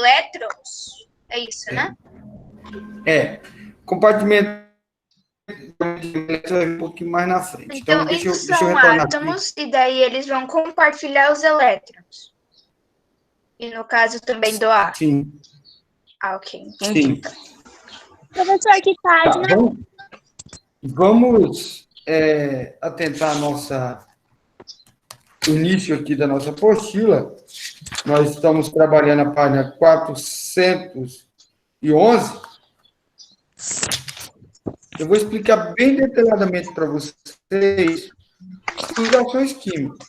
elétrons? É isso, né? Compartimento um pouquinho mais na frente. Então, deixa eu são retornar átomos, e daí eles vão compartilhar os elétrons. E no caso também do ar. Sim. Ok, entendi. Sim. Professor, que página? Vamos atentar o início aqui da nossa apostila. Nós estamos trabalhando a página 411. Eu vou explicar bem detalhadamente para vocês ligações químicas.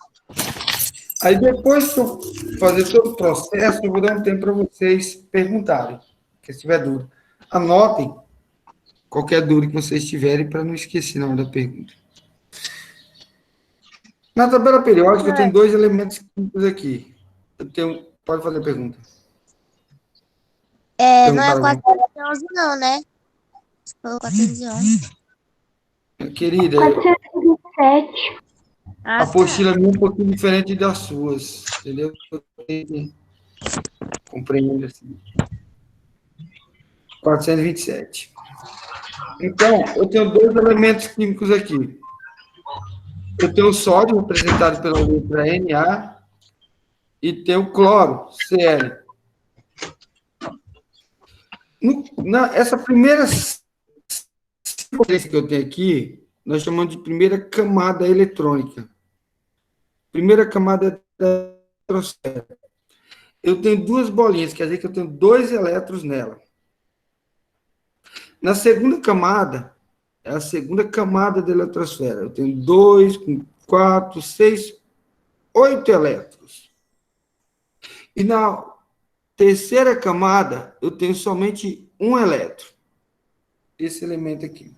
Aí, depois que eu fazer todo o processo, eu vou dar um tempo para vocês perguntarem, se tiver dúvida. Anotem qualquer dúvida que vocês tiverem, para não esquecer na hora da pergunta. Na tabela periódica, eu tenho 2 elementos químicos aqui. Pode fazer a pergunta. Não é 411, não, né? Falou 411. Querida, 427. a apostila minha é um pouquinho diferente das suas, entendeu? Compreendo assim. 427. Então, eu tenho 2 elementos químicos aqui. Eu tenho o sódio, representado pela letra Na, e tenho o cloro, Cl. Essa primeira sequência que eu tenho aqui, nós chamamos de primeira camada eletrônica. Primeira camada da eletrosfera. Eu tenho 2 bolinhas, quer dizer que eu tenho 2 elétrons nela. Na segunda camada, é a segunda camada da eletrosfera. Eu tenho 2, 4, 6, 8 elétrons. E na terceira camada, eu tenho somente 1 elétron. Esse elemento aqui.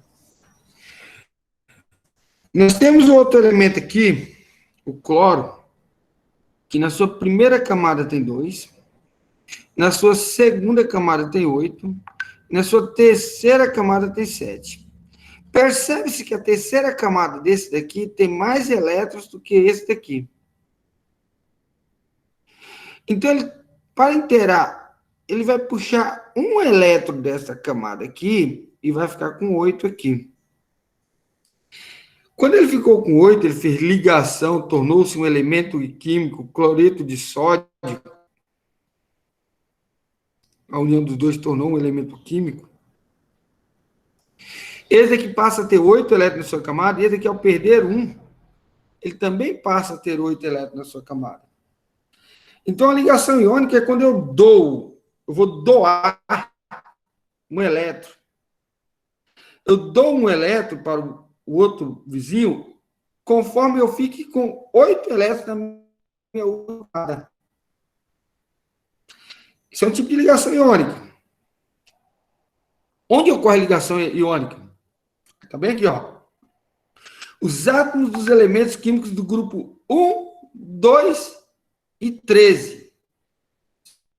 Nós temos outro elemento aqui, o cloro, que na sua primeira camada tem 2, na sua segunda camada tem 8, na sua terceira camada tem 7. Percebe-se que a terceira camada desse daqui tem mais elétrons do que esse daqui. Então, para inteirar, ele vai puxar 1 elétron dessa camada aqui e vai ficar com 8 aqui. Quando ele ficou com 8, ele fez ligação, tornou-se um elemento químico, cloreto de sódio. A união dos dois tornou um elemento químico. Esse aqui passa a ter 8 elétrons na sua camada, e esse aqui, ao perder 1, ele também passa a ter 8 elétrons na sua camada. Então, a ligação iônica é quando eu vou doar um elétron. Eu dou um elétron para o outro vizinho, conforme eu fique com 8 elétrons na minha camada. Isso é um tipo de ligação iônica. Onde ocorre a ligação iônica? Está bem aqui, ó. Os átomos dos elementos químicos do grupo 1, 2 e 13.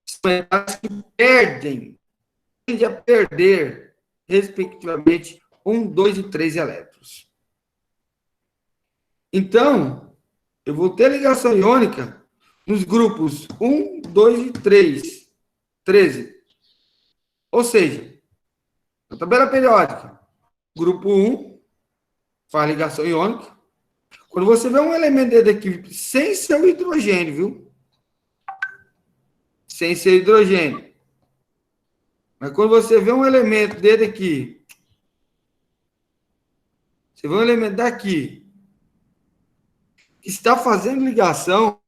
São elementos que tendem a perder, respectivamente, 1, 2 e 3 elétrons. Então, eu vou ter ligação iônica nos grupos 1, 2 e 3. 13. Ou seja, na tabela periódica, grupo 1 faz ligação iônica. Quando você vê um elemento dele aqui sem seu hidrogênio, viu? Sem seu hidrogênio. Mas quando você vê um elemento dele aqui, você vê um elemento daqui, que está fazendo ligação,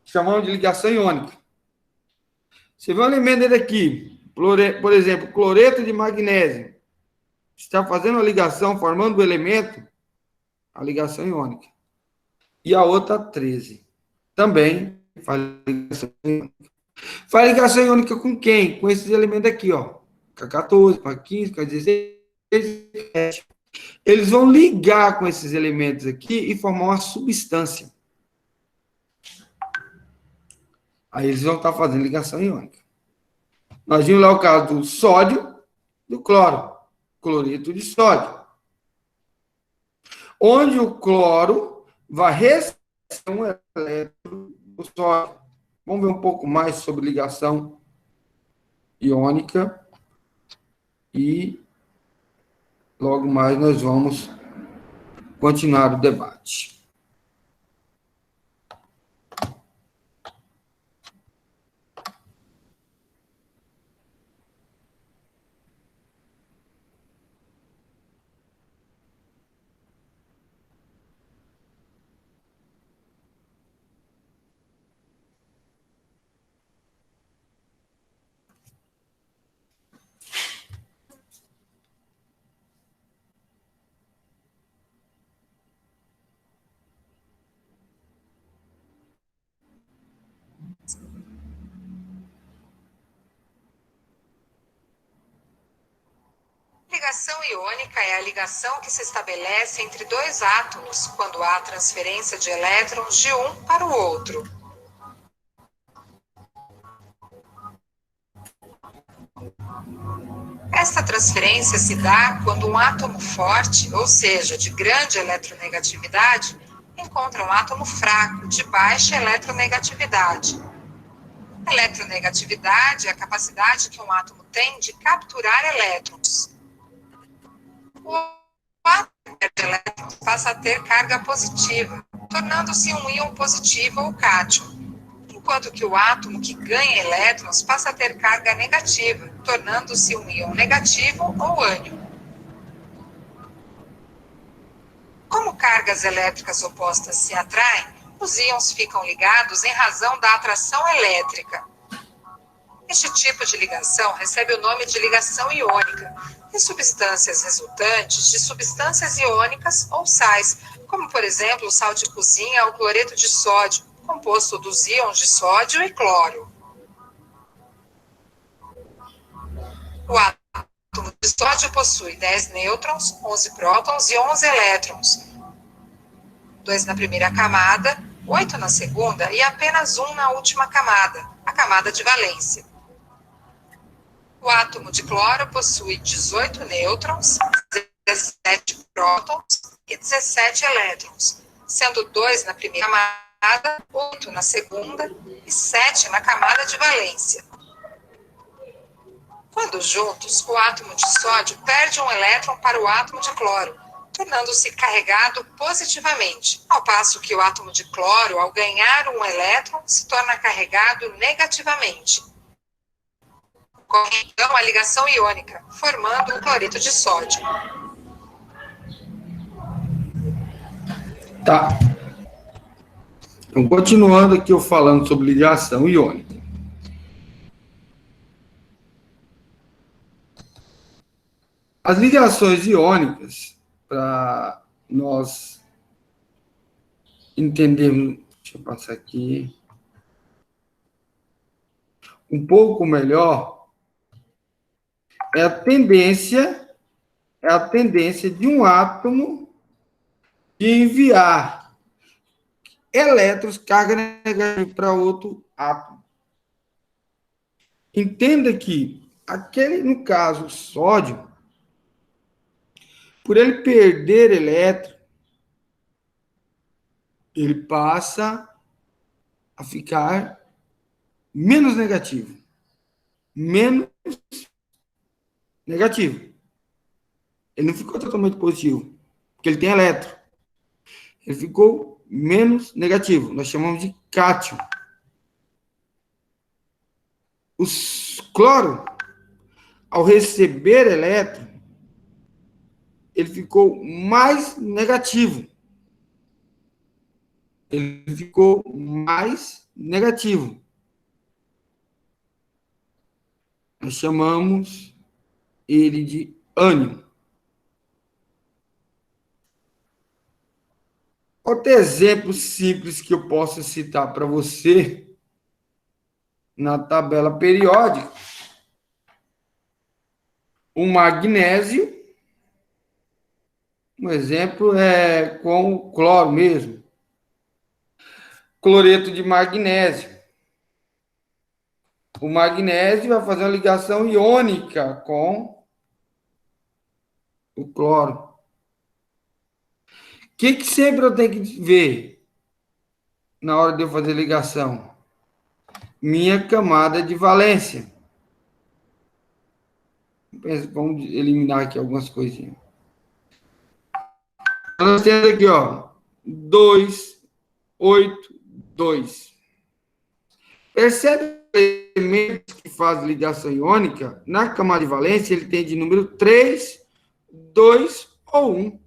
chamamos de ligação iônica. Você vê um elemento dele aqui, por exemplo, cloreto de magnésio, está fazendo uma ligação, formando o elemento, a ligação iônica. E a outra, 13. Também faz ligação iônica. Faz ligação iônica com quem? Com esses elementos aqui, ó. Com a 14, com a 15, com a 16, 17. Eles vão ligar com esses elementos aqui e formar uma substância. Aí eles vão estar fazendo ligação iônica. Nós vimos lá o caso do sódio, do cloro, cloreto de sódio. Onde o cloro vai receber um elétron do sódio. Vamos ver um pouco mais sobre ligação iônica e logo mais nós vamos continuar o debate. Ligação iônica é a ligação que se estabelece entre dois átomos quando há transferência de elétrons de um para o outro. Esta transferência se dá quando um átomo forte, ou seja, de grande eletronegatividade, encontra um átomo fraco, de baixa eletronegatividade. Eletronegatividade é a capacidade que um átomo tem de capturar elétrons. O átomo de elétrons passa a ter carga positiva, tornando-se um íon positivo ou cátion, enquanto que o átomo que ganha elétrons passa a ter carga negativa, tornando-se um íon negativo ou ânion. Como cargas elétricas opostas se atraem, os íons ficam ligados em razão da atração elétrica. Este tipo de ligação recebe o nome de ligação iônica, em substâncias resultantes de substâncias iônicas ou sais, como por exemplo o sal de cozinha ou cloreto de sódio, composto dos íons de sódio e cloro. O átomo de sódio possui 10 nêutrons, 11 prótons e 11 elétrons. 2 na primeira camada, 8 na segunda e apenas 1 na última camada, a camada de valência. O átomo de cloro possui 18 nêutrons, 17 prótons e 17 elétrons, sendo 2 na primeira camada, 8 na segunda e 7 na camada de valência. Quando juntos, o átomo de sódio perde um elétron para o átomo de cloro, tornando-se carregado positivamente, ao passo que o átomo de cloro, ao ganhar um elétron, se torna carregado negativamente. Ocorre então a ligação iônica, formando o cloreto de sódio. Tá. Então, continuando aqui eu falando sobre ligação iônica. As ligações iônicas, para nós entendermos, deixa eu passar aqui, um pouco melhor, é a tendência de um átomo de enviar elétrons, carga negativa para outro átomo. Entenda que aquele, no caso, sódio, por ele perder elétron, ele passa a ficar menos negativo. Menos negativo. Ele não ficou totalmente positivo, porque ele tem elétron. Ele ficou menos negativo. Nós chamamos de cátion. O cloro, ao receber elétron, ele ficou mais negativo. Ele ficou mais negativo. Nós chamamos ele de ânion. Outro exemplo simples que eu posso citar para você na tabela periódica, o magnésio, um exemplo é com o cloro mesmo, cloreto de magnésio. O magnésio vai fazer uma ligação iônica com o cloro. O que sempre eu tenho que ver na hora de eu fazer ligação? minha camada de valência. Vamos eliminar aqui algumas coisinhas. Nós temos aqui, ó, 2, 8, 2. Percebe que elementos que fazem ligação iônica, na camada de valência, ele tem de número 3, 2 ou 1.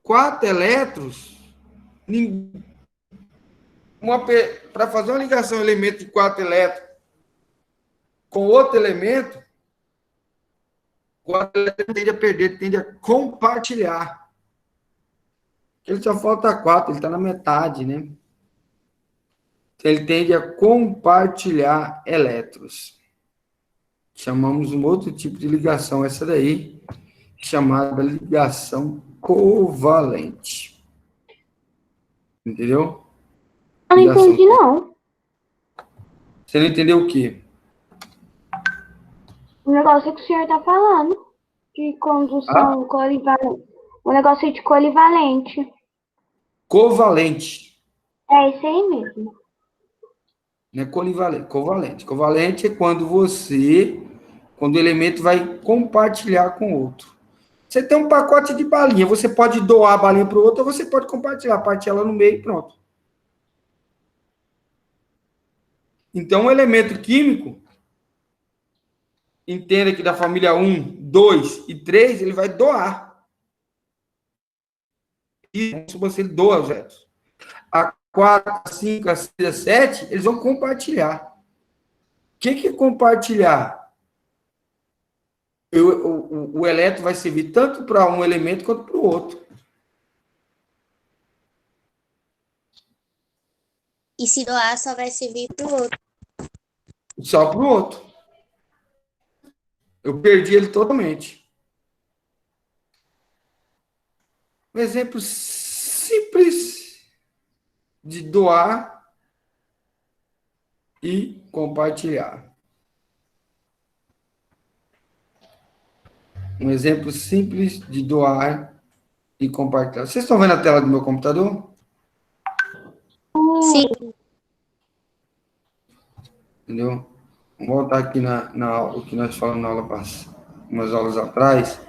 4 elétrons, para fazer uma ligação elemento de 4 elétrons com outro elemento, 4 elétrons tende a perder, tende a compartilhar. Ele só falta 4, ele está na metade, né? Ele tende a compartilhar elétrons. Chamamos um outro tipo de ligação, essa daí, chamada ligação covalente. Entendeu? Eu não Ligação entendi, não. Você não entendeu o quê? O negócio que o senhor tá falando. De condução colivalente. O negócio de colivalente. Covalente. É esse aí mesmo. Não é colivalente. Covalente. Covalente é quando o elemento vai compartilhar com o outro. Você tem um pacote de balinha, você pode doar a balinha para o outro, ou você pode compartilhar, partir ela no meio e pronto. Então, o elemento químico, entenda que da família 1, 2 e 3, ele vai doar. E se você doa os elétrons. A 4, a 5, a 6, a 7, eles vão compartilhar. O que é compartilhar? O elétron vai servir tanto para um elemento quanto para o outro. E se doar, só vai servir para o outro. Só para o outro. Eu perdi ele totalmente. Um exemplo simples de doar e compartilhar. Um exemplo simples de doar e compartilhar. Vocês estão vendo a tela do meu computador? Sim. Entendeu? Vamos voltar aqui na aula, o que nós falamos na aula passada, umas aulas atrás.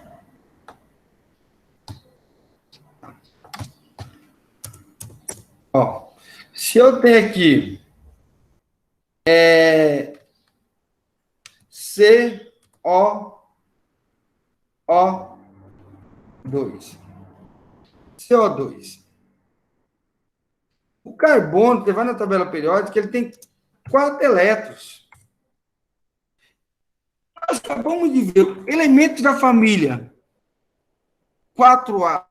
Ó, se eu tenho aqui CO2. CO2. O carbono, você vai na tabela periódica, ele tem 4 elétrons. Nós acabamos de ver elementos da família 4A.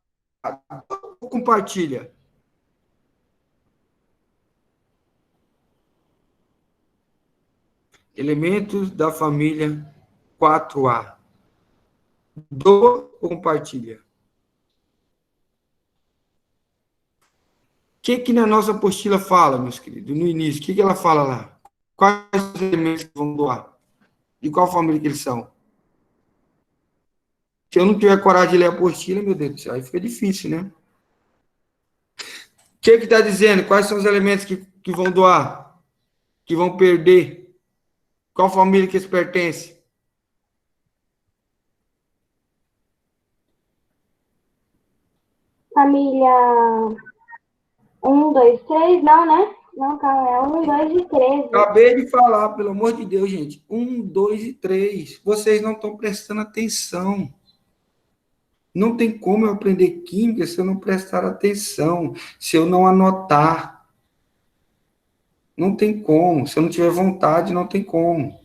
Compartilha. Elementos da família 4A. Doa ou compartilha? O que na nossa apostila fala, meus queridos, no início? O que ela fala lá? Quais os elementos que vão doar? De qual família que eles são? Se eu não tiver coragem de ler a apostila, meu Deus do céu, aí fica difícil, né? O que está dizendo? Quais são os elementos que vão doar? Que vão perder? Qual família que eles pertencem? Família 1, 2, 3, não, né? Não, calma, é 1, 2 e 3. Acabei de falar, pelo amor de Deus, gente. 1, 2 e 3. Vocês não estão prestando atenção. Não tem como eu aprender química se eu não prestar atenção, se eu não anotar. Não tem como. Se eu não tiver vontade, não tem como.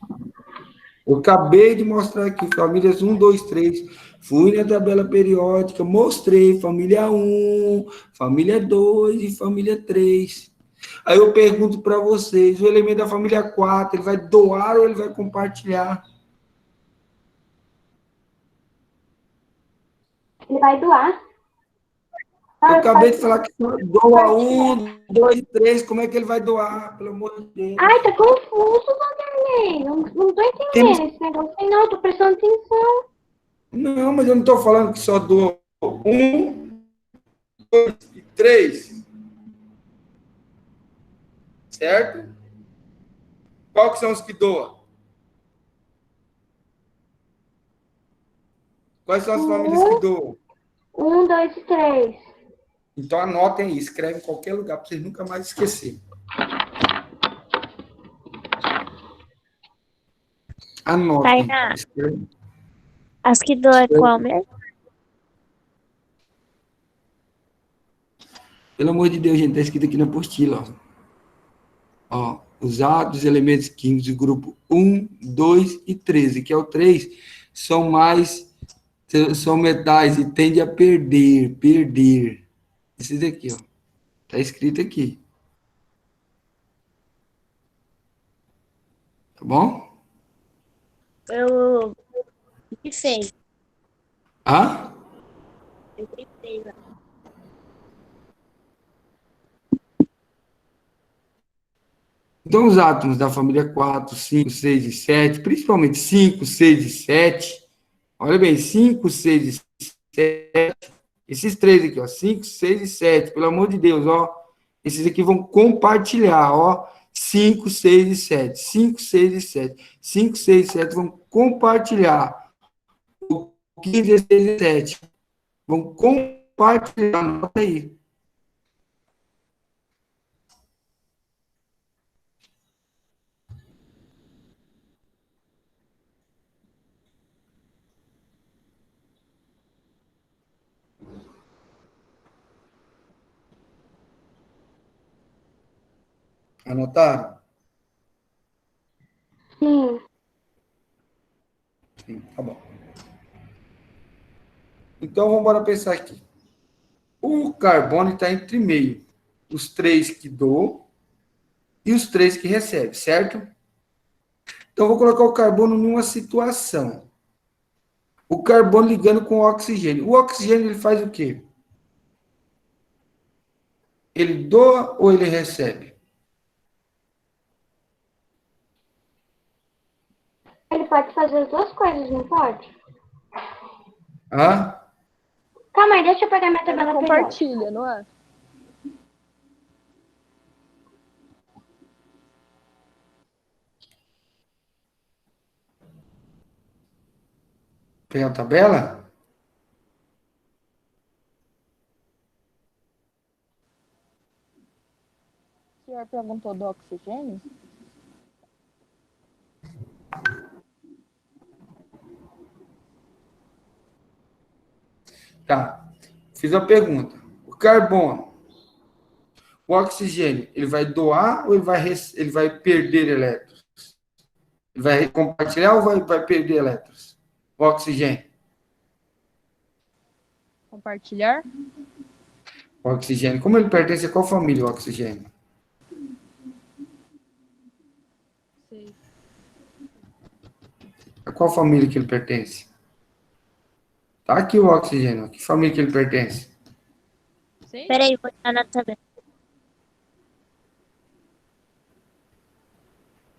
Eu acabei de mostrar aqui, famílias 1, 2, 3. Fui na tabela periódica, mostrei família 1, família 2 e família 3. Aí eu pergunto para vocês, o elemento da família 4, ele vai doar ou ele vai compartilhar? Ele vai doar. Eu acabei de falar que doa 1, 2, 3, como é que ele vai doar, pelo amor de Deus? Ai, tá confuso, Vanderlei. Não tô entendendo esse negócio aí, não. Tô prestando atenção. Não, mas eu não estou falando que só doa 1, 2 e 3. certo? Qual que são os que doam? Quais são as famílias que doam? 1, 2 e 3. Então anotem aí, escreve em qualquer lugar para vocês nunca mais esquecerem. Anotem. Tainá, Escreve. as que doam é qual mesmo? Pelo amor de Deus, gente, está escrito aqui na apostila. Ó, os átomos, elementos químicos do grupo 1, 2 e 13, que é o 3, são metais e tendem a perder. Esses aqui, ó. Está escrito aqui. Tá bom? Eu grifei. Ah? Eu grifei lá. Então, os átomos da família 4, 5, 6 e 7, principalmente 5, 6 e 7, olha bem, 5, 6 e 7, esses três aqui, ó, 5, 6 e 7, pelo amor de Deus, ó, esses aqui vão compartilhar, ó, 5, 6 e 7, 5, 6 e 7, 5, 6 e 7 vão compartilhar, o 15, 16 e 7, vão compartilhar, anota aí. Anotaram? Sim. Sim, tá bom. Então, vamos embora pensar aqui. O carbono está entre meio. Os 3 que doam e os 3 que recebem, certo? Então, vou colocar o carbono numa situação. O carbono ligando com o oxigênio. O oxigênio, ele faz o quê? Ele doa ou ele recebe? Ele pode fazer as duas coisas, não pode? Ah? Calma aí, deixa eu pegar minha tabela periódica. Compartilha, não é? Pegar a tabela? O senhor perguntou do oxigênio? Tá. Fiz a pergunta. O carbono, o oxigênio, ele vai doar ou ele vai perder elétrons? Ele vai compartilhar ou vai perder elétrons? O oxigênio. Compartilhar? O oxigênio. Como ele pertence a qual família, o oxigênio? Sei. A qual família que ele pertence? Tá aqui o oxigênio. A que família que ele pertence? Sei? Peraí, vou olhar na tabela.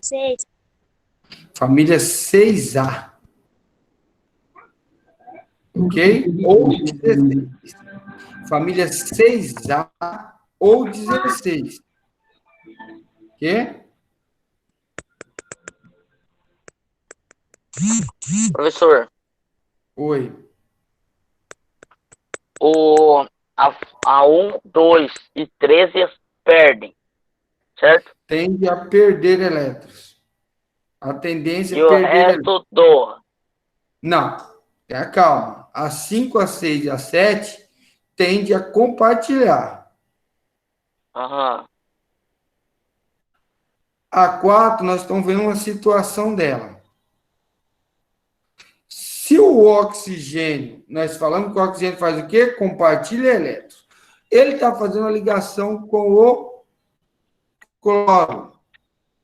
6. Família 6A. Ok? Ou 16. Família 6A ou 16. Ok? Professor, Oi. a 1, 2 e 13 perdem, certo? Tende a perder elétrons. A tendência E é o perder elétrons. resto doa. Não. Tenha calma. A 5, a 6 e a 7 tende a compartilhar. Aham. A 4, nós estamos vendo uma situação dela. Se o oxigênio, nós falamos que o oxigênio faz o quê? Compartilha elétrons. Ele está fazendo a ligação com o cloro.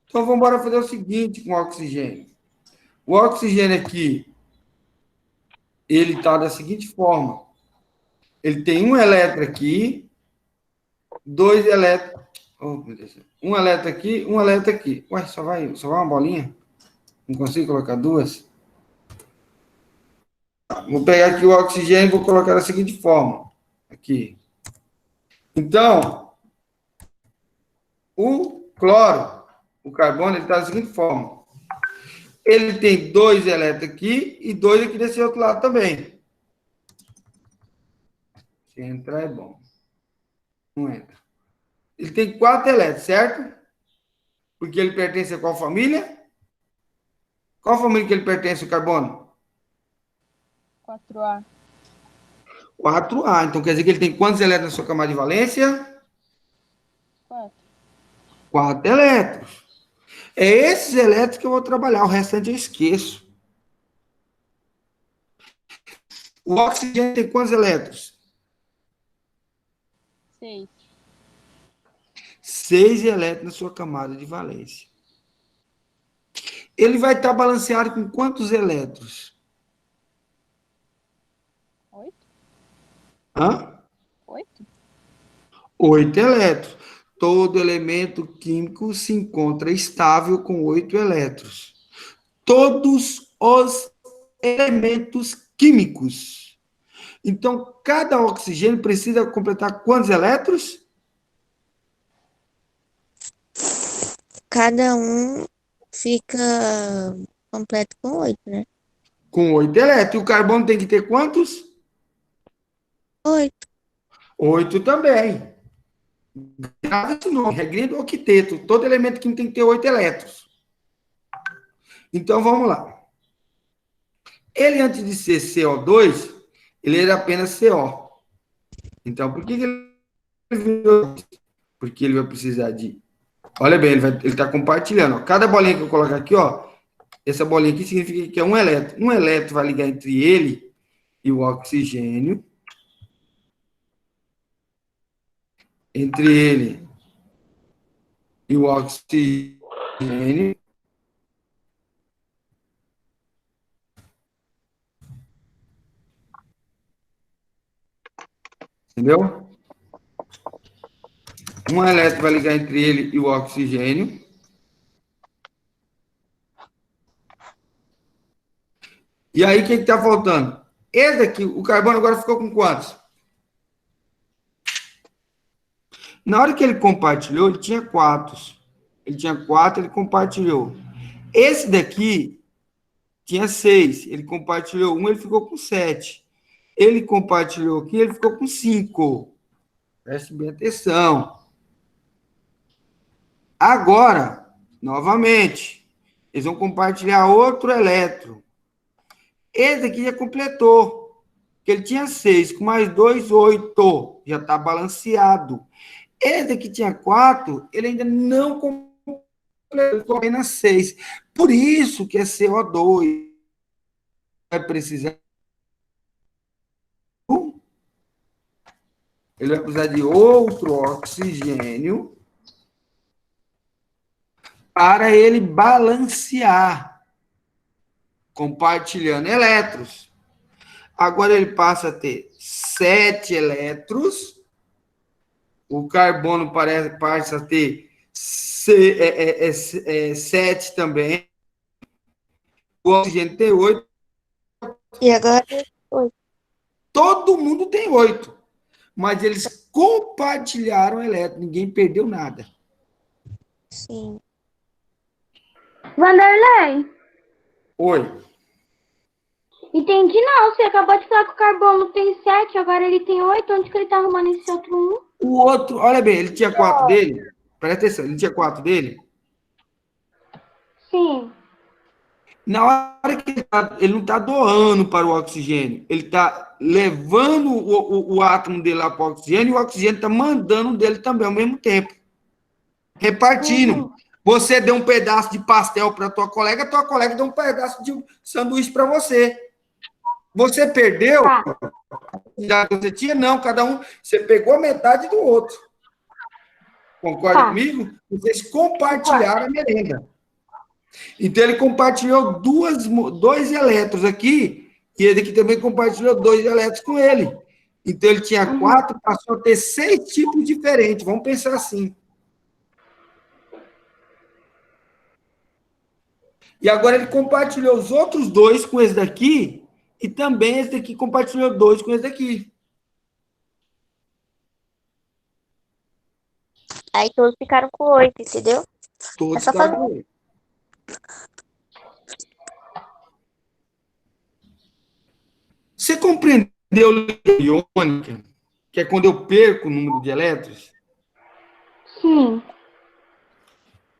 Então, vamos embora fazer o seguinte com o oxigênio. O oxigênio aqui, ele está da seguinte forma. Ele tem um elétron aqui, dois elétrons. Oh, meu Deus. Um elétron aqui, um elétron aqui. Ué, só vai uma bolinha? Não consigo colocar duas? Vou pegar aqui o oxigênio e vou colocar da seguinte forma. Aqui. Então, o cloro, o carbono, ele está da seguinte forma. Ele tem 2 elétrons aqui e 2 aqui desse outro lado também. Se entrar é bom. Não entra. Ele tem 4 elétrons, certo? Porque ele pertence a qual família? Qual família que ele pertence, o carbono? 4A. 4A. Então, quer dizer que ele tem quantos elétrons na sua camada de valência? 4. 4 elétrons. É esses elétrons que eu vou trabalhar. O restante eu esqueço. O oxigênio tem quantos elétrons? 6. 6 elétrons na sua camada de valência. Ele vai estar balanceado com quantos elétrons? 8? Hã? 8? 8 elétrons. Todo elemento químico se encontra estável com 8 elétrons. Todos os elementos químicos. Então, cada oxigênio precisa completar quantos elétrons? Cada um fica completo com 8, né? Com 8 elétrons. E o carbono tem que ter quantos? 8. 8 também. Grava esse nome, regrinha do octeto. Todo elemento químico tem que ter 8 elétrons. Então, vamos lá. Ele, antes de ser CO2, ele era apenas CO. Então, por que ele virou? Porque ele vai precisar de... Olha bem, ele está compartilhando. Ó. Cada bolinha que eu colocar aqui, ó, essa bolinha aqui significa que é um elétron. Um elétron vai ligar entre ele e o oxigênio. Entre ele e o oxigênio. Entendeu? Um elétron vai ligar entre ele e o oxigênio. E aí, o que está faltando? Esse aqui, o carbono agora ficou com quantos? Na hora que ele compartilhou, ele tinha 4. Ele tinha 4, ele compartilhou. Esse daqui tinha 6. Ele compartilhou 1, ele ficou com 7. Ele compartilhou aqui, ele ficou com 5. Preste bem atenção. Agora, novamente, eles vão compartilhar outro elétron. Esse aqui já completou. Porque ele tinha 6, com mais 2, 8. Já está balanceado. Esse aqui tinha 4, ele ainda não completou apenas 6. Por isso que é CO2. Vai precisar... Ele vai precisar de outro oxigênio para ele balancear, compartilhando elétrons. Agora ele passa a ter 7 elétrons, o carbono passa a ter 7 também, o oxigênio tem 8. E agora 8. Todo mundo tem 8, mas eles compartilharam elétrons, ninguém perdeu nada. Sim. Vanderlei, Oi. entendi não. Você acabou de falar que o carbono tem 7, agora ele tem 8. Onde que ele tá arrumando esse outro 1? O outro, olha bem, ele tinha 4 dele. Presta atenção, ele tinha 4 dele. Sim. Na hora que ele não está doando para o oxigênio, ele está levando o átomo dele lá para o oxigênio e o oxigênio está mandando dele também ao mesmo tempo. Repartindo. Você deu um pedaço de pastel para tua colega deu um pedaço de sanduíche para você. Você perdeu? Já que você tinha, não, cada um, você pegou metade do outro. Concorda comigo? Vocês compartilharam a merenda. Então, ele compartilhou 2 elétrons aqui, e ele aqui também compartilhou 2 elétrons com ele. Então, ele tinha 4, passou a ter 6 tipos diferentes. Vamos pensar assim. E agora ele compartilhou os outros 2 com esse daqui, e também esse daqui compartilhou 2 com esse daqui. Aí todos ficaram com 8, entendeu? todos É só fazer- carbono. Você compreendeu ligação iônica, que é quando eu perco o número de elétrons? Sim.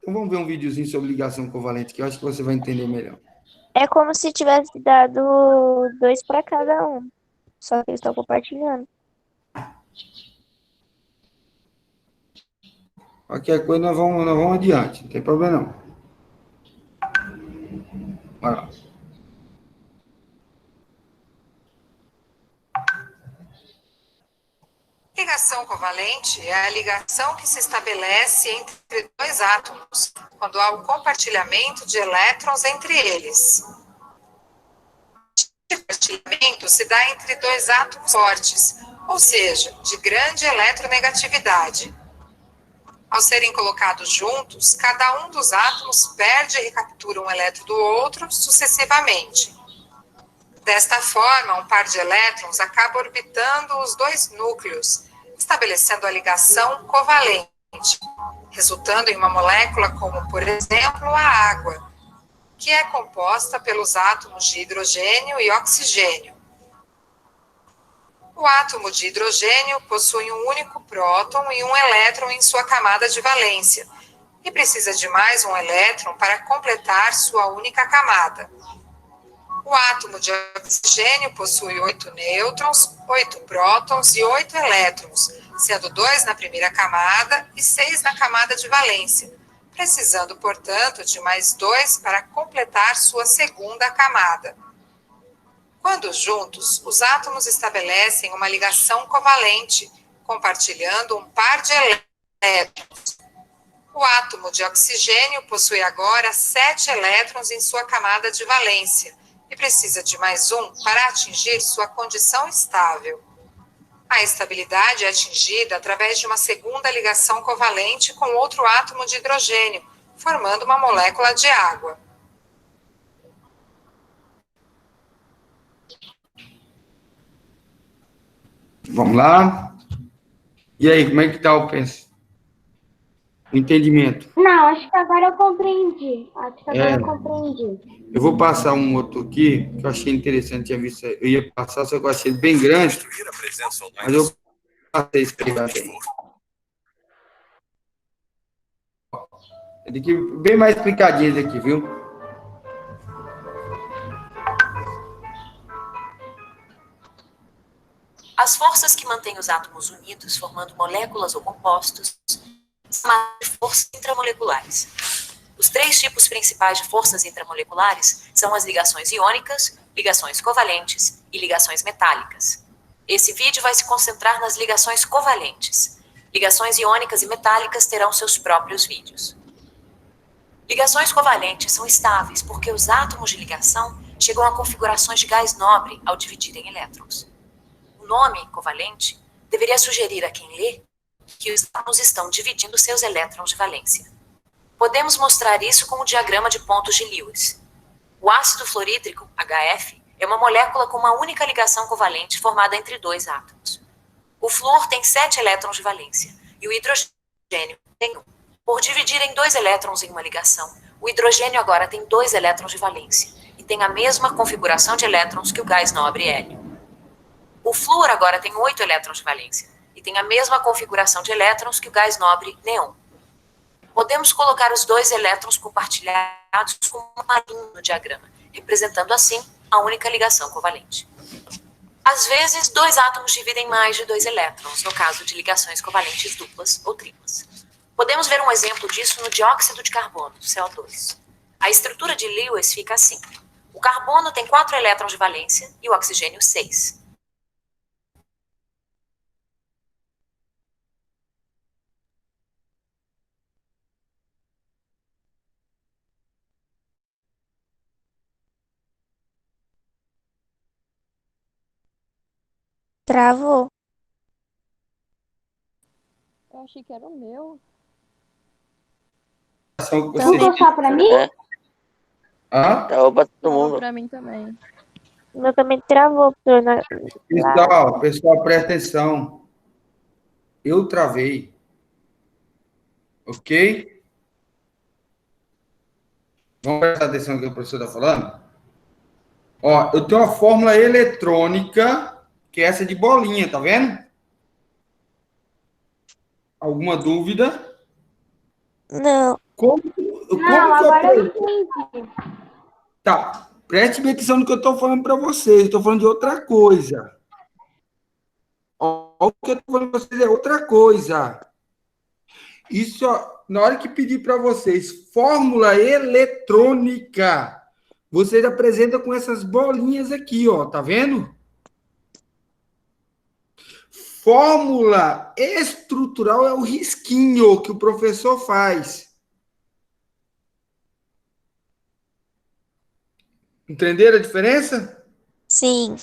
Então vamos ver um videozinho sobre ligação covalente, que eu acho que você vai entender melhor. É como se tivesse dado 2 para cada um. Só que eles estão compartilhando. Qualquer coisa nós vamos adiante, não tem problema não. Vai lá. Ligação covalente é a ligação que se estabelece entre dois átomos, quando há o compartilhamento de elétrons entre eles. O compartilhamento se dá entre dois átomos fortes, ou seja, de grande eletronegatividade. Ao serem colocados juntos, cada um dos átomos perde e recaptura um elétron do outro sucessivamente. Desta forma, um par de elétrons acaba orbitando os dois núcleos, estabelecendo a ligação covalente, resultando em uma molécula como, por exemplo, a água, que é composta pelos átomos de hidrogênio e oxigênio. O átomo de hidrogênio possui um único próton e um elétron em sua camada de valência, e precisa de mais um elétron para completar sua única camada. O átomo de oxigênio possui 8 nêutrons, 8 prótons e 8 elétrons, sendo 2 na primeira camada e 6 na camada de valência, precisando, portanto, de mais 2 para completar sua segunda camada. Quando juntos, os átomos estabelecem uma ligação covalente, compartilhando um par de elétrons. O átomo de oxigênio possui agora 7 elétrons em sua camada de valência, e precisa de mais um para atingir sua condição estável. A estabilidade é atingida através de uma segunda ligação covalente com outro átomo de hidrogênio, formando uma molécula de água. Vamos lá? E aí, como é que tá o entendimento? Não, acho que agora eu compreendi. Acho que agora eu compreendi. Eu vou passar um outro aqui, que eu achei interessante, tinha visto, eu ia passar, só que eu achei ele bem grande, mas eu passei isso aí bem. Ele aqui, bem mais explicadinho esse aqui, viu? As forças que mantêm os átomos unidos, formando moléculas ou compostos, são chamadas de forças intramoleculares. Os 3 tipos principais de forças intramoleculares são as ligações iônicas, ligações covalentes e ligações metálicas. Esse vídeo vai se concentrar nas ligações covalentes. Ligações iônicas e metálicas terão seus próprios vídeos. Ligações covalentes são estáveis porque os átomos de ligação chegam a configurações de gás nobre ao dividirem elétrons. O nome covalente deveria sugerir a quem lê que os átomos estão dividindo seus elétrons de valência. Podemos mostrar isso com o diagrama de pontos de Lewis. O ácido fluorídrico, HF, é uma molécula com uma única ligação covalente formada entre 2 átomos. O flúor tem 7 elétrons de valência e o hidrogênio tem 1. Por dividirem 2 elétrons em uma ligação, o hidrogênio agora tem 2 elétrons de valência e tem a mesma configuração de elétrons que o gás nobre hélio. O flúor agora tem 8 elétrons de valência e tem a mesma configuração de elétrons que o gás nobre neon. Podemos colocar os 2 elétrons compartilhados como uma linha no diagrama, representando assim a única ligação covalente. Às vezes, 2 átomos dividem mais de 2 elétrons, no caso de ligações covalentes duplas ou triplas. Podemos ver um exemplo disso no dióxido de carbono, CO2. A estrutura de Lewis fica assim. O carbono tem 4 elétrons de valência e o oxigênio 6. Travou. Eu achei que era o meu. Ficou só pra mim? Hã? Travou pra todo Travou mundo. pra mim também. O meu também travou, professor. Pessoal, presta atenção. Eu travei. Ok? Vamos prestar atenção no que o professor está falando? Ó, eu tenho uma fórmula eletrônica, que é essa de bolinha, tá vendo? Alguma dúvida? Não. Como Não, que eu agora eu aprendi? entendi. Tá, preste bem atenção no que eu estou falando para vocês. Estou falando de outra coisa. Ó, o que eu estou falando para vocês é outra coisa. Isso, ó, na hora que pedir para vocês fórmula eletrônica, vocês apresentam com essas bolinhas aqui, ó, tá vendo? Fórmula estrutural é o risquinho que o professor faz. Entenderam a diferença? Sim.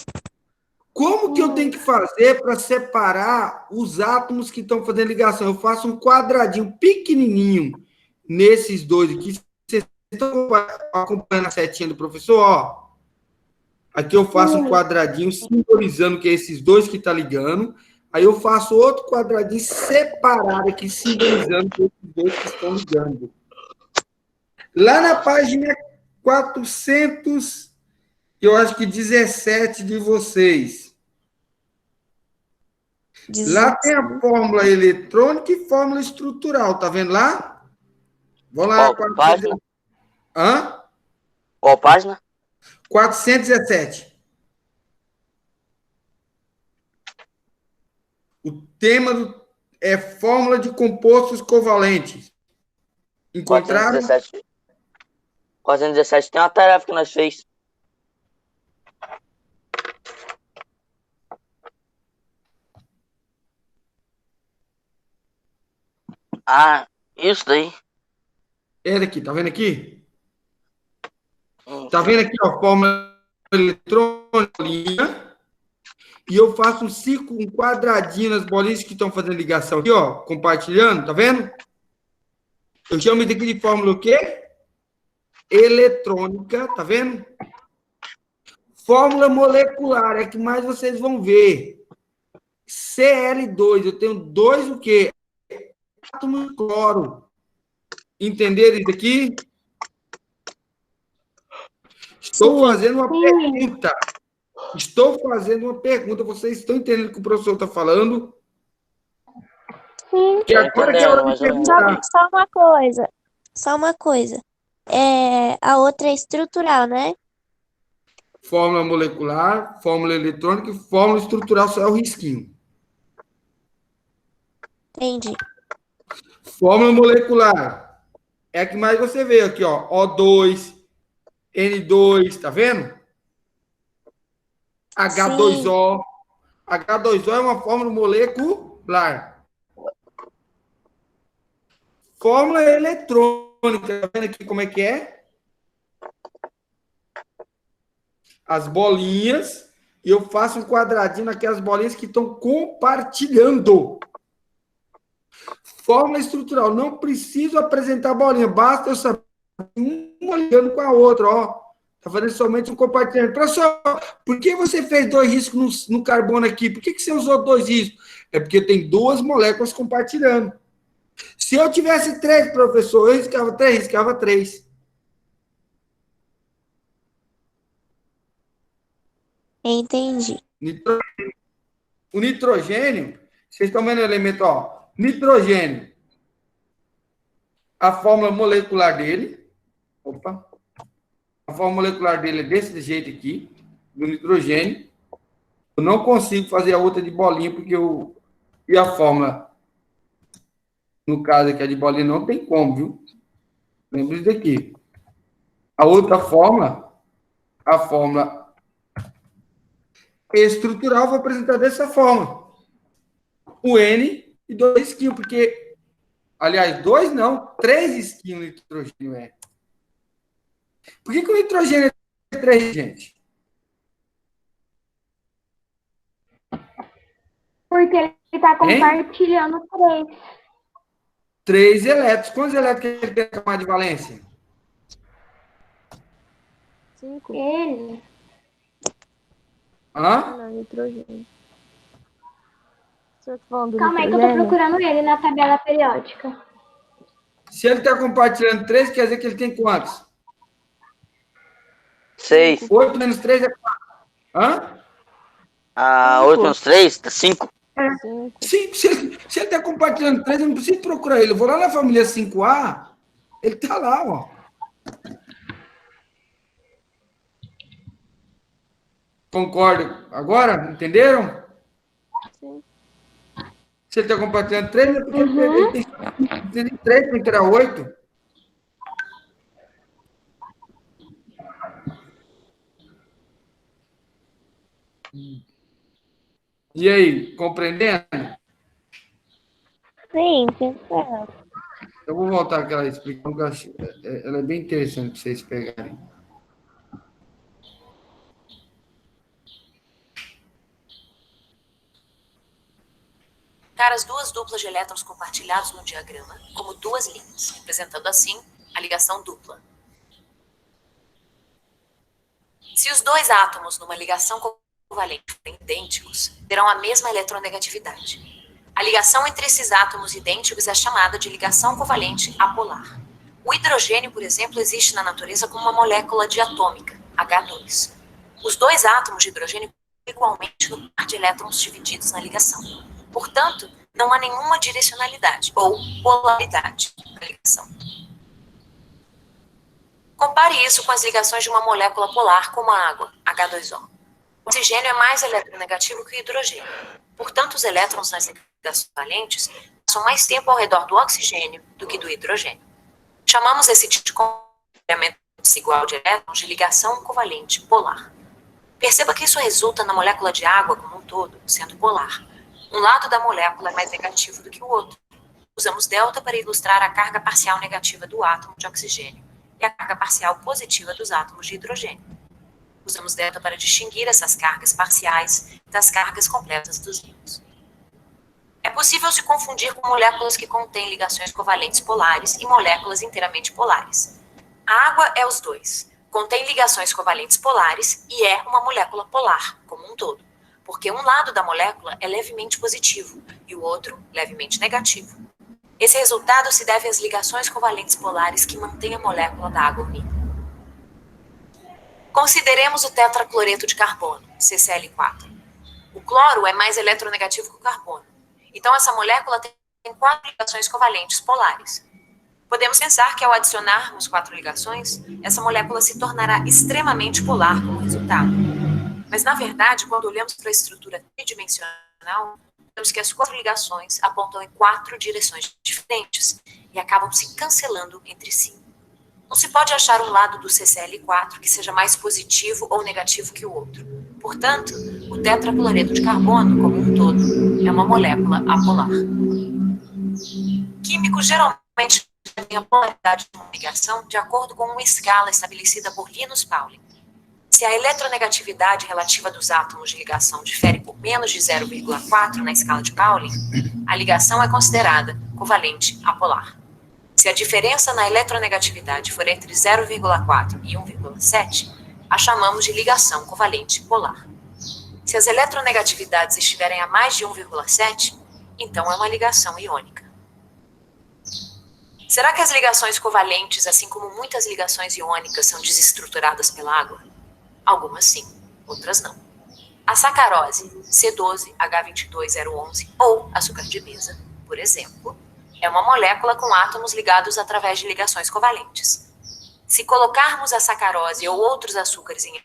Como que eu tenho que fazer para separar os átomos que estão fazendo ligação? Eu faço um quadradinho pequenininho nesses dois aqui. Vocês estão acompanhando a setinha do professor? Ó, aqui eu faço um quadradinho simbolizando que é esses dois que estão ligando. Aí eu faço outro quadradinho separado aqui, simbolizando que esses dois que estão ligando. Lá na página 400, eu acho que 17 de vocês. Lá tem a fórmula eletrônica e fórmula estrutural, tá vendo lá? Vamos lá. Qual página? Hã? Qual página? 417. O tema é fórmula de compostos covalentes. Encontraram? 417 tem uma tarefa que nós fez. Ah, isso daí. É daqui, tá vendo aqui? Tá vendo aqui, ó, fórmula eletrônica. E eu faço um círculo, um quadradinho nas bolinhas que estão fazendo ligação aqui, ó, compartilhando, tá vendo? Eu chamo isso aqui de fórmula o quê? Eletrônica, tá vendo? Fórmula molecular, é que mais vocês vão ver. Cl2, eu tenho dois o quê? Átomos de cloro. Entenderam isso aqui? Estou fazendo uma pergunta. Estou fazendo uma pergunta. Vocês estão entendendo o que o professor está falando? Sim. Que agora que é hora de perguntar. Só uma coisa. A outra é estrutural, né? Fórmula molecular, fórmula eletrônica e fórmula estrutural só é o risquinho. Entendi. Fórmula molecular é a que mais você vê aqui, ó. O2, N2, tá vendo? H2O. H2O é uma fórmula molecular. Fórmula eletrônica, tá vendo aqui como é que é? As bolinhas, e eu faço um quadradinho naquelas bolinhas que estão compartilhando. Fórmula estrutural, não preciso apresentar a bolinha, basta eu saber uma ligando com a outra, ó. Tá fazendo somente um compartilhamento. Professor, por que você fez dois riscos no carbono aqui? Por que você usou dois riscos? É porque tem duas moléculas compartilhando. Se eu tivesse três, professor, eu riscava três. Entendi. O nitrogênio, vocês estão vendo o elemento, ó. Nitrogênio. A fórmula molecular dele. Opa. A fórmula molecular dele é desse jeito aqui, do nitrogênio. Eu não consigo fazer a outra de bolinha, porque eu... E a fórmula, no caso aqui, a de bolinha não tem como, viu? Lembra isso daqui. A outra fórmula, a fórmula estrutural, vou apresentar dessa forma. O N e 2 esquinhos, porque... Aliás, 2 não, 3 esquinhos de nitrogênio é. Por que o nitrogênio é 3, gente? Porque ele está compartilhando 3. 3 elétrons. Quantos elétrons ele tem na camada de valência? 5. Ele. Hã? Não, nitrogênio. Você tá falando do Calma aí que eu tô nitrogênio? procurando ele na tabela periódica. Se ele está compartilhando 3, quer dizer que ele tem quantos? 6. 8 menos 3 é 4. Hã? 8 menos 3, 5. 5. Se ele está compartilhando 3, eu não preciso procurar ele. Eu vou lá na família 5A, ele está lá, ó. Concordo. Agora, entenderam? Sim. Se ele está compartilhando 3, é porque ele tem 3 para tirar 8. E aí, compreendendo? Sim, entendeu? Eu vou voltar àquela explicação, que eu acho, ela é bem interessante para vocês pegarem. As duas duplas de elétrons compartilhados no diagrama como duas linhas, representando assim a ligação dupla. Se os dois átomos numa ligação covalente forem idênticos, terão a mesma eletronegatividade. A ligação entre esses átomos idênticos é chamada de ligação covalente apolar. O hidrogênio, por exemplo, existe na natureza como uma molécula diatômica, H2. Os dois átomos de hidrogênio igualmente no par de elétrons divididos na ligação. Portanto, não há nenhuma direcionalidade ou polaridade na ligação. Compare isso com as ligações de uma molécula polar como a água, H2O. O oxigênio é mais eletronegativo que o hidrogênio. Portanto, os elétrons nas ligações valentes passam mais tempo ao redor do oxigênio do que do hidrogênio. Chamamos esse tipo de complemento desigual de elétrons de ligação covalente polar. Perceba que isso resulta na molécula de água como um todo, sendo polar. Um lado da molécula é mais negativo do que o outro. Usamos delta para ilustrar a carga parcial negativa do átomo de oxigênio e a carga parcial positiva dos átomos de hidrogênio. Usamos delta para distinguir essas cargas parciais das cargas completas dos íons. É possível se confundir com moléculas que contêm ligações covalentes polares e moléculas inteiramente polares. A água é os dois. Contém ligações covalentes polares e é uma molécula polar, como um todo, porque um lado da molécula é levemente positivo e o outro levemente negativo. Esse resultado se deve às ligações covalentes polares que mantêm a molécula da água unida. Consideremos o tetracloreto de carbono, CCl4. O cloro é mais eletronegativo que o carbono. Então, essa molécula tem 4 ligações covalentes polares. Podemos pensar que, ao adicionarmos 4 ligações, essa molécula se tornará extremamente polar como resultado. Mas, na verdade, quando olhamos para a estrutura tridimensional, vemos que as 4 ligações apontam em 4 direções diferentes e acabam se cancelando entre si. Não se pode achar um lado do CCl4 que seja mais positivo ou negativo que o outro. Portanto, o tetracloreto de carbono, como um todo, é uma molécula apolar. Químicos geralmente têm a polaridade de uma ligação de acordo com uma escala estabelecida por Linus Pauling. Se a eletronegatividade relativa dos átomos de ligação difere por menos de 0,4 na escala de Pauling, a ligação é considerada covalente apolar. Se a diferença na eletronegatividade for entre 0,4 e 1,7, a chamamos de ligação covalente polar. Se as eletronegatividades estiverem a mais de 1,7, então é uma ligação iônica. Será que as ligações covalentes, assim como muitas ligações iônicas, são desestruturadas pela água? Algumas sim, outras não. A sacarose, C12H22011, ou açúcar de mesa, por exemplo, é uma molécula com átomos ligados através de ligações covalentes. Se colocarmos a sacarose ou outros açúcares em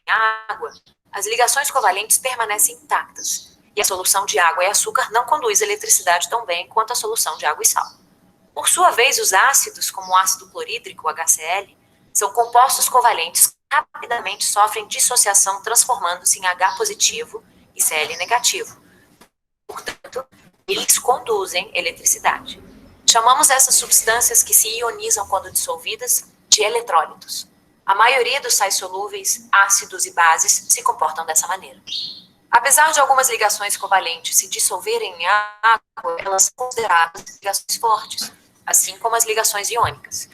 água, as ligações covalentes permanecem intactas, e a solução de água e açúcar não conduz eletricidade tão bem quanto a solução de água e sal. Por sua vez, os ácidos, como o ácido clorídrico, HCl, são compostos covalentes que rapidamente sofrem dissociação transformando-se em H positivo e Cl negativo. Portanto, eles conduzem eletricidade. Chamamos essas substâncias que se ionizam quando dissolvidas de eletrólitos. A maioria dos sais solúveis, ácidos e bases se comportam dessa maneira. Apesar de algumas ligações covalentes se dissolverem em água, elas são consideradas ligações fortes, assim como as ligações iônicas.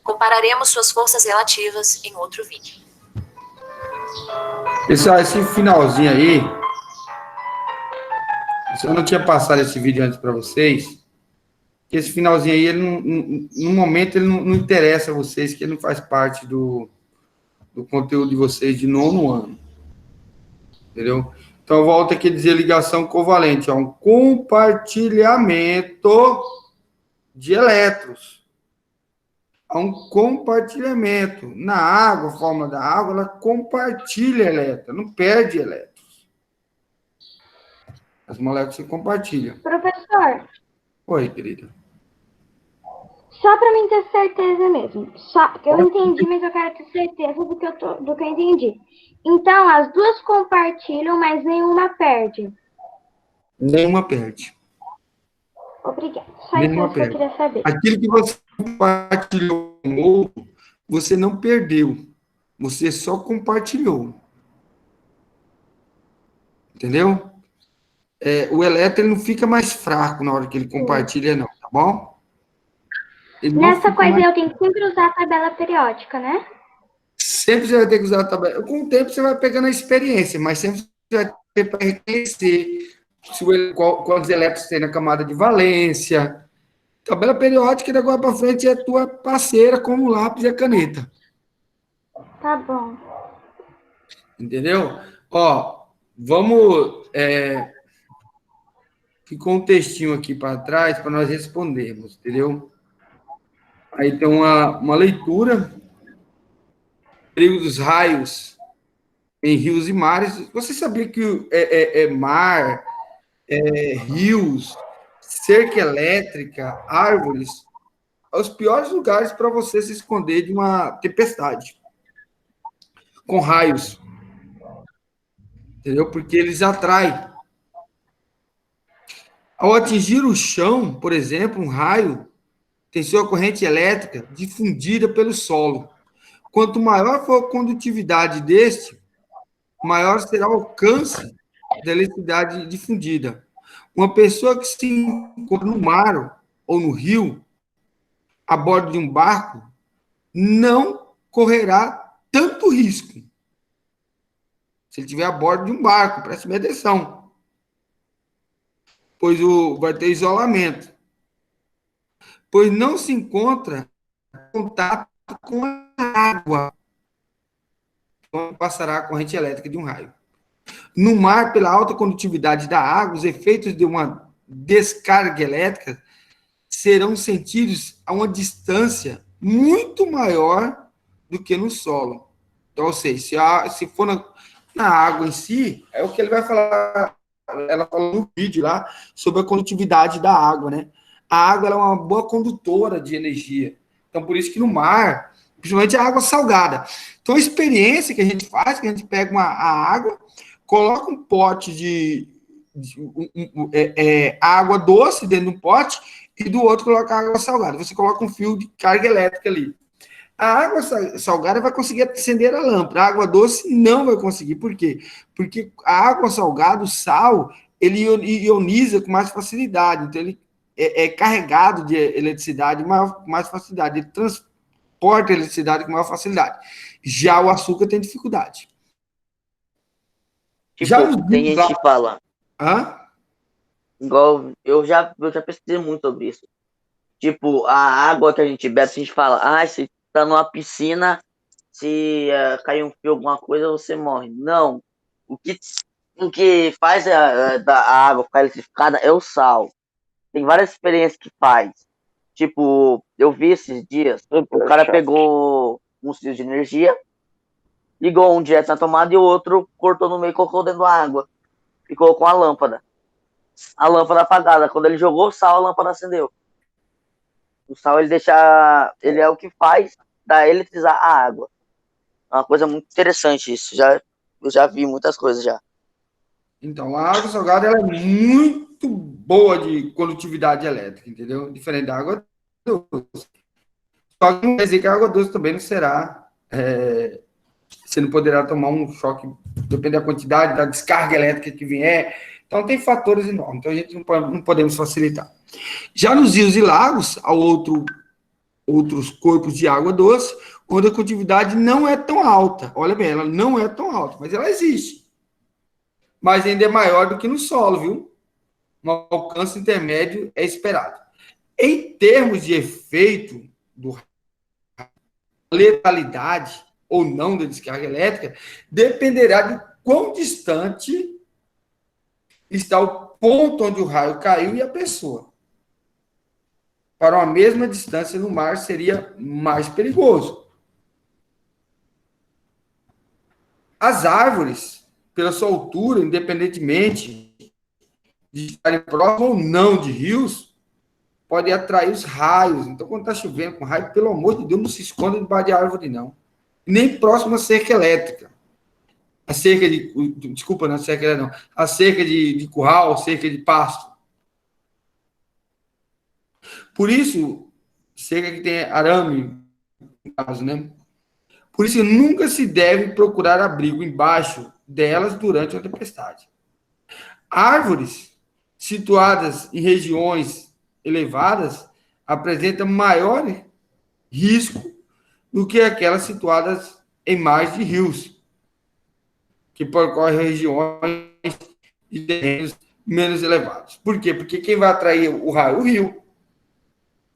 Compararemos suas forças relativas em outro vídeo. Pessoal, esse finalzinho aí, eu não tinha passado esse vídeo antes para vocês, que esse finalzinho aí, ele no momento, ele não interessa a vocês, que ele não faz parte do do conteúdo de vocês de 9º ano. Entendeu? Então, eu volto aqui a dizer ligação covalente. É um compartilhamento de elétrons. Há um compartilhamento. Na água, a fórmula da água, ela compartilha elétrons, não perde elétrons. As moléculas se compartilham. Professor, Oi, querida. só para mim ter certeza mesmo. Só, eu entendi, mas eu quero ter certeza do que eu entendi. Então, as duas compartilham, mas nenhuma perde. Nenhuma perde. Obrigada. Só Nenhuma isso que eu perde. queria saber. Aquilo que você compartilhou com o outro, você não perdeu. Você só compartilhou. Entendeu? O elétron ele não fica mais fraco na hora que ele compartilha, não, tá bom? Ele não Nessa fica coisa mais- eu tenho que sempre usar a tabela periódica, né? Sempre você vai ter que usar a tabela. Com o tempo você vai pegando a experiência, mas sempre você vai ter para reconhecer quantos elétrons tem na camada de valência. Tabela periódica, de agora para frente, é tua parceira como o lápis e a caneta. Tá bom. Entendeu? Ó, vamos... ficou um textinho aqui para trás para nós respondermos, entendeu? Aí tem uma leitura. Perigo dos raios em rios e mares. Você sabia que mar, rios, cerca elétrica, árvores, são os piores lugares para você se esconder de uma tempestade com raios. Entendeu? Porque eles atraem. Ao atingir o chão, por exemplo, um raio tem sua corrente elétrica difundida pelo solo. Quanto maior for a condutividade deste, maior será o alcance da eletricidade difundida. Uma pessoa que se encontra no mar ou no rio, a bordo de um barco, não correrá tanto risco. Se ele estiver a bordo de um barco, preste bem atenção. Pois vai ter isolamento. Pois não se encontra contato com a água. Então, passará a corrente elétrica de um raio. No mar, pela alta condutividade da água, os efeitos de uma descarga elétrica serão sentidos a uma distância muito maior do que no solo. Então, ou seja, se for na água em si, é o que ele vai falar. Ela falou no vídeo lá sobre a condutividade da água, né? A água ela é uma boa condutora de energia. Então, por isso que no mar, principalmente a água salgada. Então, a experiência que a gente faz, que a gente pega a água, coloca um pote de água doce dentro de um pote e do outro coloca água salgada. Você coloca um fio de carga elétrica ali. A água salgada vai conseguir acender a lâmpada. A água doce não vai conseguir. Por quê? Porque a água salgada, o sal, ele ioniza com mais facilidade. Então, ele é carregado de eletricidade com mais facilidade. Ele transporta a eletricidade com maior facilidade. Já o açúcar tem dificuldade. Tipo, Já tem gente que fala. Hã? Igual, eu já pesquisei muito sobre isso. Tipo, a água que a gente bebe, a gente fala, se tá numa piscina, se cair um fio, alguma coisa, você morre. Não. O que faz a água ficar eletrificada é o sal. Tem várias experiências que faz. Tipo, eu vi esses dias, o cara pegou uns fios de energia, ligou um direto na tomada e o outro cortou no meio e colocou dentro da água. E colocou a lâmpada. A lâmpada apagada. Quando ele jogou o sal, a lâmpada acendeu. O sal, ele é o que faz eletrizar a água. É uma coisa muito interessante isso. Eu já vi muitas coisas já. Então, a água salgada ela é muito boa de condutividade elétrica, entendeu? Diferente da água doce. Só que não quer dizer que a água doce também não será... você não poderá tomar um choque, depende da quantidade, da descarga elétrica que vier. Então, tem fatores enormes. Então, a gente não podemos facilitar. Já nos rios e lagos, há outros corpos de água doce, onde a condutividade não é tão alta. Olha bem, ela não é tão alta, mas ela existe. Mas ainda é maior do que no solo, viu? Um alcance intermédio é esperado. Em termos de efeito, letalidade ou não da descarga elétrica dependerá de quão distante está o ponto onde o raio caiu e a pessoa. Para uma mesma distância no mar seria mais perigoso. As árvores, pela sua altura, independentemente de estarem próximas ou não de rios, podem atrair os raios. Então, quando está chovendo com raio, pelo amor de Deus, não se esconda debaixo de árvore, não. Nem próximo à cerca elétrica. A cerca de... Desculpa, não é cerca elétrica, não. A cerca de curral, cerca de pasto. Por isso, cerca que tem arame, no caso, né? Por isso, nunca se deve procurar abrigo embaixo delas durante a tempestade. Árvores situadas em regiões elevadas apresentam maior risco do que aquelas situadas em margens de rios, que percorrem regiões de terrenos menos elevados. Por quê? Porque quem vai atrair o raio? O rio.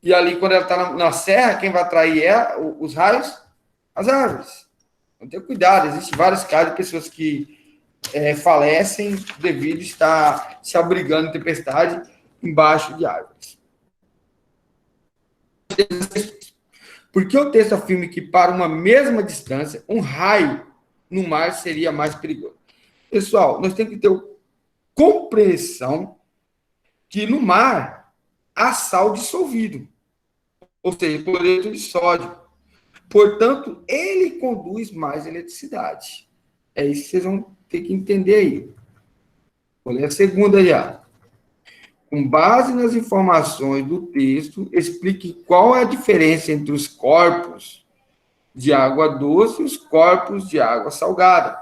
E ali, quando ela está na serra, quem vai atrair os raios? As árvores. Então, tenha cuidado. Existem vários casos de pessoas que falecem devido a estar se abrigando em tempestade embaixo de árvores. Porque o texto afirma que, para uma mesma distância, um raio no mar seria mais perigoso. Pessoal, nós temos que ter compreensão que no mar há sal dissolvido, ou seja, cloreto de sódio. Portanto, ele conduz mais eletricidade. É isso que vocês vão ter que entender aí. Vou ler a segunda já. Com base nas informações do texto, explique qual é a diferença entre os corpos de água doce e os corpos de água salgada.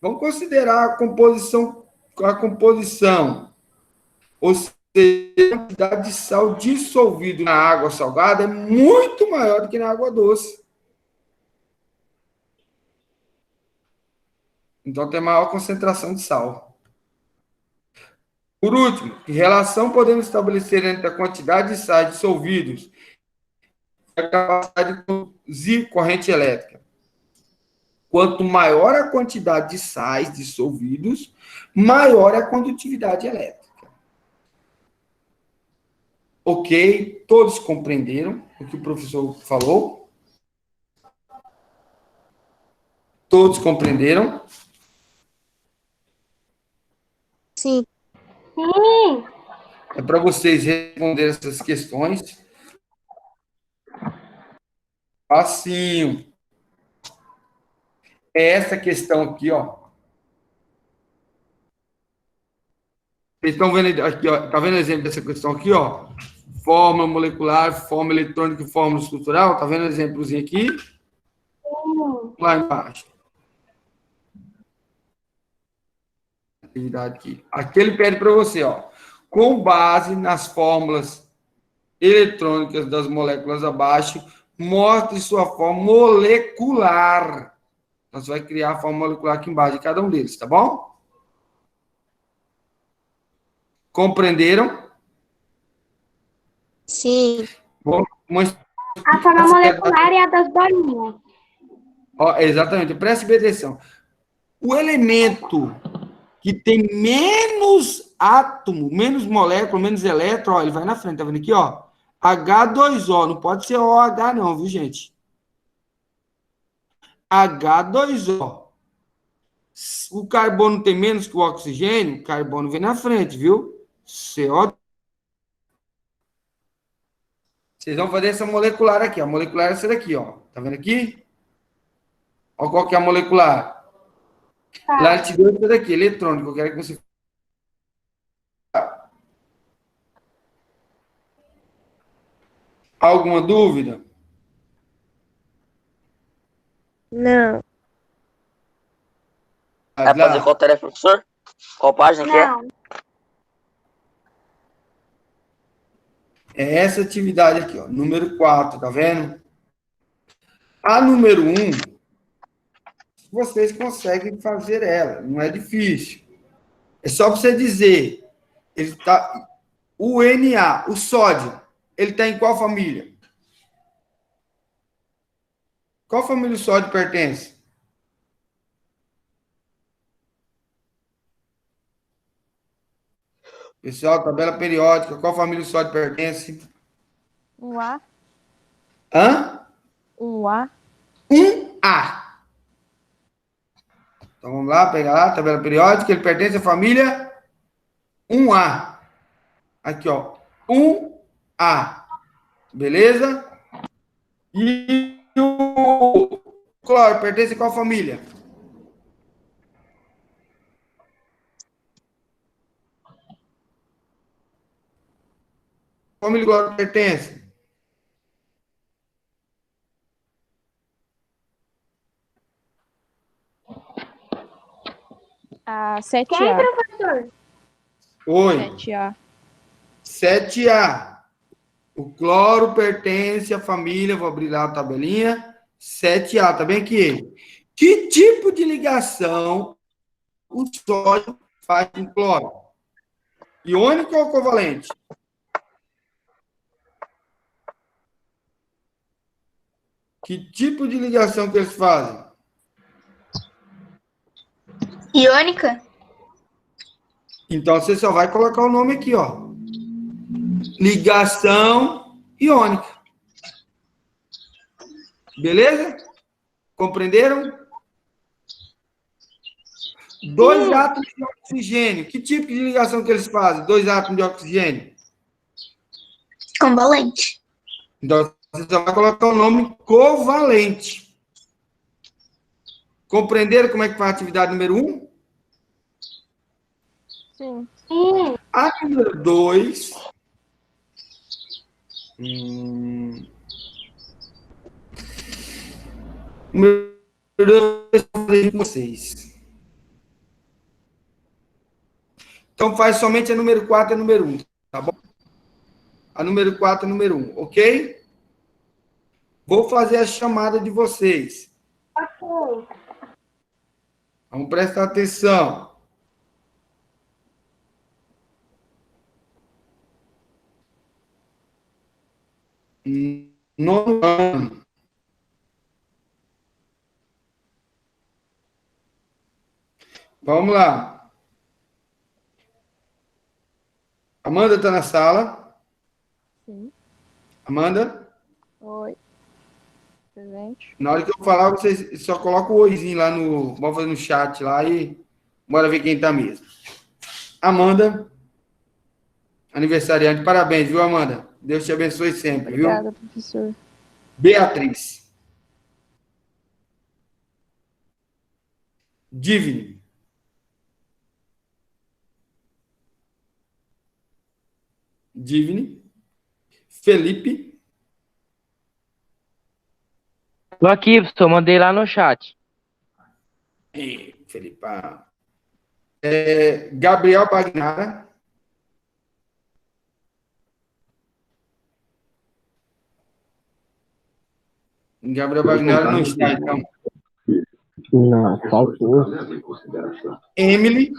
Vamos considerar a composição, ou seja, a quantidade de sal dissolvido na água salgada é muito maior do que na água doce. Então, tem maior concentração de sal. Por último, que relação podemos estabelecer entre a quantidade de sais dissolvidos e a capacidade de conduzir corrente elétrica? Quanto maior a quantidade de sais dissolvidos, maior é a condutividade elétrica. Ok? Todos compreenderam o que o professor falou? Todos compreenderam? Sim. Sim. É para vocês responderem essas questões. Facinho. É essa questão aqui, ó. Vocês estão vendo aqui, ó? Tá vendo o exemplo dessa questão aqui, ó? Fórmula molecular, fórmula eletrônica e fórmula estrutural. Tá vendo o exemplozinho aqui? Lá embaixo. Atividade aqui. Aqui ele pede para você, ó. Com base nas fórmulas eletrônicas das moléculas abaixo, mostre sua forma molecular. Então, você vai criar a forma molecular aqui embaixo de cada um deles, tá bom? Compreenderam? Sim. Bom, A forma molecular é a das bolinhas. ó, exatamente, preste bem atenção. O elemento que tem menos átomo, menos molécula, menos elétron, ó, ele vai na frente, tá vendo aqui, ó? H2O, não pode ser OH não, viu, gente? H2O. O carbono tem menos que o oxigênio, o carbono vem na frente, viu? CO. Vocês vão fazer essa molecular aqui, ó. A molecular é essa daqui, ó. Tá vendo aqui? Ó, qual que é a molecular? Tá. Lá te deu essa daqui, eletrônico. Eu quero que você... Alguma dúvida? Não. Vai fazer qual tarefa, professor? Qual página que é? Não. É essa atividade aqui, ó. Número 4, tá vendo? A número 1, vocês conseguem fazer ela. Não é difícil. É só você dizer. Ele tá... O Na, o sódio, ele está em qual família? Qual família o sódio pertence? Pessoal, tabela periódica, qual família o sódio pertence? Um A. Hã? Um A. 1A. Então vamos lá, pegar lá, tabela periódica, ele pertence à família 1A. Aqui, ó, 1A. Beleza? E o cloro pertence a qual família? Qual família o cloro pertence? A Quem, 7A. professor? Oi. 7A. 7A. O cloro pertence à família, vou abrir lá a tabelinha, 7A, tá bem aqui? Que tipo de ligação o sódio faz com cloro? Iônico ou covalente? Que tipo de ligação que eles fazem? Iônica? Então, você só vai colocar o nome aqui, ó. Ligação iônica. Beleza? Compreenderam? Dois átomos de oxigênio. Que tipo de ligação que eles fazem? Dois átomos de oxigênio. Covalente. Então, você só vai colocar o nome covalente. Compreenderam como é que faz a atividade número 1? Sim. A número 2. Número 2 com vocês. Então, faz somente a número 4 e a número 1, tá bom? A número 4 e a número 1, ok? Vou fazer a chamada de vocês. Ok. Vamos prestar atenção. Nono ano. Vamos lá. Amanda está na sala? Sim. Amanda? Oi. Presente. Na hora que eu falar, vocês só colocam o oizinho lá no... Vamos fazer no chat lá e... Bora ver quem está mesmo. Amanda. Aniversariante. Parabéns, viu, Amanda? Deus te abençoe sempre, Obrigada, viu? professor. Beatriz. Divine. Divine. Felipe. Tô aqui, professor, mandei lá no chat. Felipe. Gabriel Bagnara. Gabriel Bagnara não está, então. Não, faltou. Emily.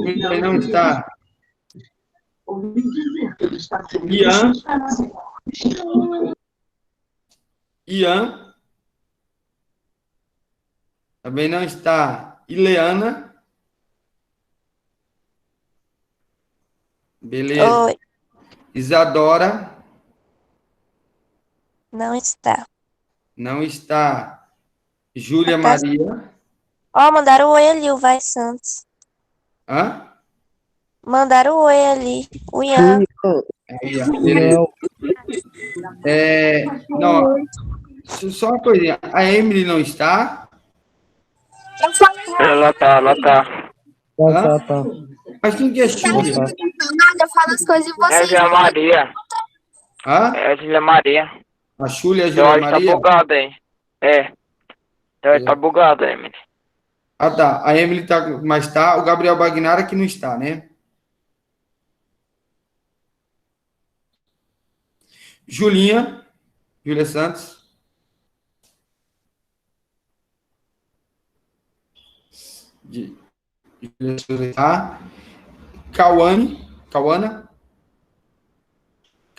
Emily não está. Ian. Ian. Também não está. Ileana. Beleza. Oi. Isadora. Não está. Não está. Júlia Tá. Maria. Ó, mandaram oi ali, o Vai Santos. Hã? Mandaram oi ali. O Ian. Beleza. Não, só uma coisinha. A Emily não está. Ela tá. Hã? Tá. Mas quem que é Júlia? Nada, eu falo as coisas em É a vocês. Júlia Maria. Hã? É a Júlia Maria. A Júlia, a Eu Júlia acho que tá Maria? bugado aí. É. Tá bugado aí, menino. Ah, tá. A Emily tá, mas tá. O Gabriel Bagnara que não está, né? Julinha. Júlia Santos. Tá. Cauana.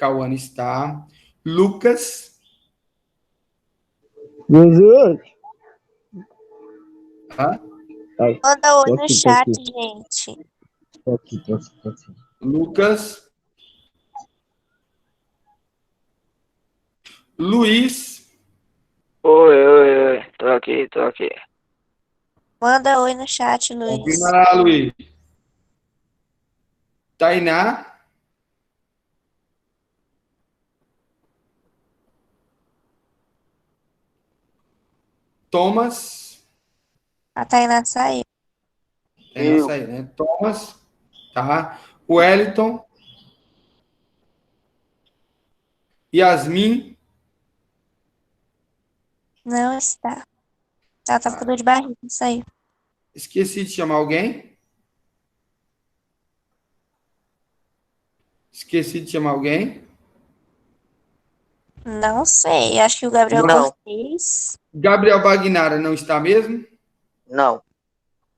Cauane está. Lucas. Hã? Manda oi Tô no aqui, tô chat, aqui. gente. Tô aqui. Lucas. Luiz. Oi. Tô aqui. Manda oi no chat, Luiz. Confirma lá, Luiz. Tainá. Thomas. A Tainá saiu. Tainá saiu, né? Thomas. Tá. Wellington. Yasmin. Não está. Ela tá com dor de barriga, saiu. Esqueci de chamar alguém? Esqueci de chamar alguém? Não sei. Acho que o Gabriel Não. Cortez. Gabriel Bagnara não está mesmo? Não.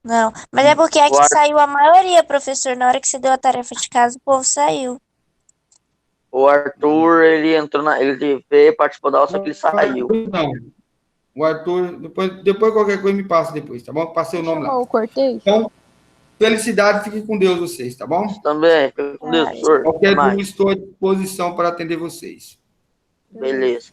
Não. Mas é porque aqui O Ar- saiu a maioria, professor. Na hora que você deu a tarefa de casa, o povo saiu. O Arthur, ele entrou ele veio, participou da aula, só que ele saiu. Não. O Arthur, depois qualquer coisa me passa depois, tá bom? Passei o nome lá. Chamou o Cortez? Então, felicidade, fiquem com Deus vocês, tá bom? Também, fica com Deus, professor. Até Qualquer mais. dúvida, estou à disposição para atender vocês. Beleza.